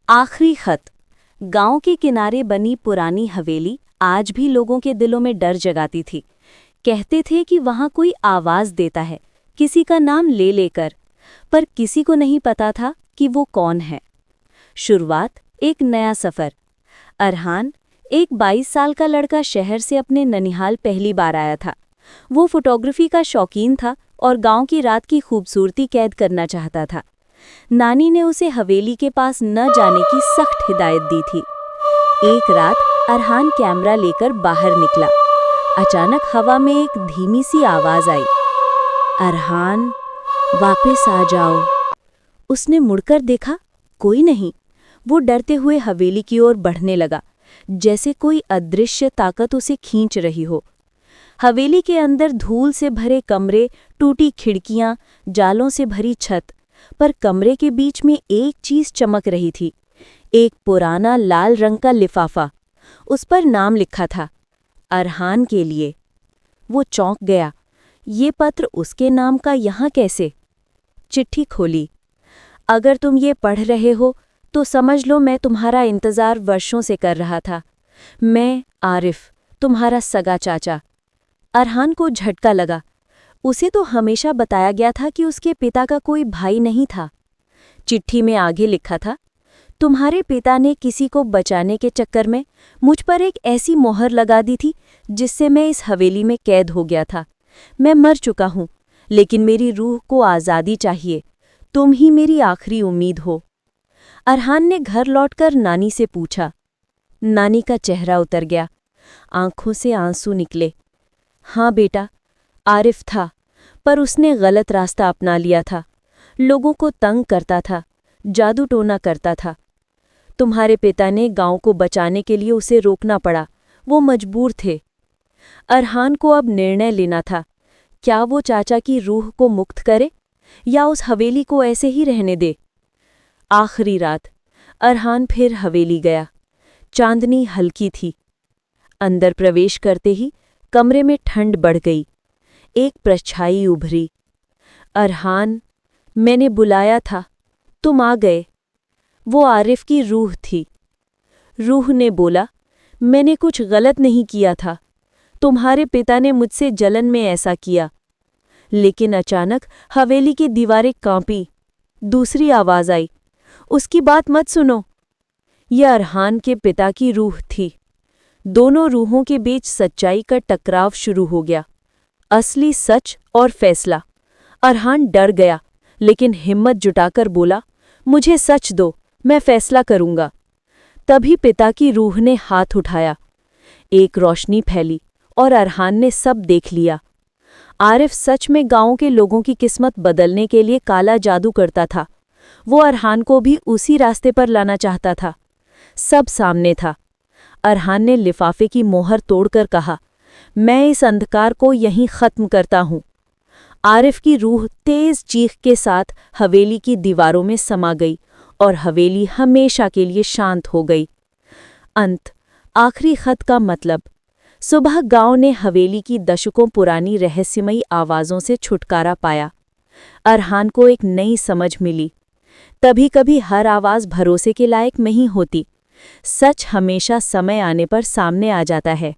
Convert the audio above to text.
आखिरी खत। गांव के किनारे बनी पुरानी हवेली आज भी लोगों के दिलों में डर जगाती थी। कहते थे कि वहां कोई आवाज देता है, किसी का नाम ले लेकर, पर किसी को नहीं पता था कि वो कौन है। शुरुआत एक नया सफर। अरहान, एक 22 साल का लड़का, शहर से अपने ननिहाल पहली बार आया था। वो फोटोग्राफी का शौकीन था और गांव की रात की खूबसूरती कैद करना चाहता था। नानी ने उसे हवेली के पास न जाने की सख्त हिदायत दी थी। एक रात अरहान कैमरा लेकर बाहर निकला। अचानक हवा में एक धीमी सी आवाज आई, अरहान, वापस आ जाओ। उसने मुड़कर देखा, कोई नहीं। वो डरते हुए हवेली की ओर बढ़ने लगा, जैसे कोई अदृश्य ताकत उसे खींच रही हो। हवेली के अंदर धूल से भरे कमरे, टूटी खिड़कियां, जालों से भरी छत, पर कमरे के बीच में एक चीज चमक रही थी। एक पुराना लाल रंग का लिफाफा। उस पर नाम लिखा था, अरहान के लिए। वो चौंक गया। ये पत्र उसके नाम का यहाँ कैसे? चिट्ठी खोली। अगर तुम ये पढ़ रहे हो तो समझ लो मैं तुम्हारा इंतजार वर्षों से कर रहा था। मैं आरिफ, तुम्हारा सगा चाचा। अरहान को झटका लगा। उसे तो हमेशा बताया गया था कि उसके पिता का कोई भाई नहीं था। चिट्ठी में आगे लिखा था, तुम्हारे पिता ने किसी को बचाने के चक्कर में मुझ पर एक ऐसी मोहर लगा दी थी जिससे मैं इस हवेली में कैद हो गया था। मैं मर चुका हूं, लेकिन मेरी रूह को आज़ादी चाहिए। तुम ही मेरी आखिरी उम्मीद हो। अरहान ने घर लौटकर नानी से पूछा। नानी का चेहरा उतर गया, आंखों से आंसू निकले। हाँ बेटा, आरिफ था, पर उसने गलत रास्ता अपना लिया था। लोगों को तंग करता था, जादू टोना करता था। तुम्हारे पिता ने गांव को बचाने के लिए उसे रोकना पड़ा। वो मजबूर थे। अरहान को अब निर्णय लेना था। क्या वो चाचा की रूह को मुक्त करे या उस हवेली को ऐसे ही रहने दे? आखिरी रात अरहान फिर हवेली गया। चांदनी हल्की थी। अंदर प्रवेश करते ही कमरे में ठंड बढ़ गई। एक परछाई उभरी। अरहान, मैंने बुलाया था, तुम आ गए। वो आरिफ की रूह थी। रूह ने बोला, मैंने कुछ गलत नहीं किया था। तुम्हारे पिता ने मुझसे जलन में ऐसा किया। लेकिन अचानक हवेली की दीवारें कांपी। दूसरी आवाज आई, उसकी बात मत सुनो। यह अरहान के पिता की रूह थी। दोनों रूहों के बीच सच्चाई का टकराव शुरू हो गया। असली सच और फैसला। अरहान डर गया, लेकिन हिम्मत जुटाकर बोला, मुझे सच दो, मैं फैसला करूंगा। तभी पिता की रूह ने हाथ उठाया। एक रोशनी फैली और अरहान ने सब देख लिया। आरिफ सच में गांव के लोगों की किस्मत बदलने के लिए काला जादू करता था। वो अरहान को भी उसी रास्ते पर लाना चाहता था। सब सामने था। अरहान ने लिफाफे की मोहर तोड़कर कहा, मैं इस अंधकार को यहीं खत्म करता हूं। आरिफ की रूह तेज चीख के साथ हवेली की दीवारों में समा गई और हवेली हमेशा के लिए शांत हो गई। अंत। आखिरी खत का मतलब। सुबह गांव ने हवेली की दशकों पुरानी रहस्यमयी आवाज़ों से छुटकारा पाया। अरहान को एक नई समझ मिली। कभी कभी हर आवाज़ भरोसे के लायक नहीं होती। सच हमेशा समय आने पर सामने आ जाता है।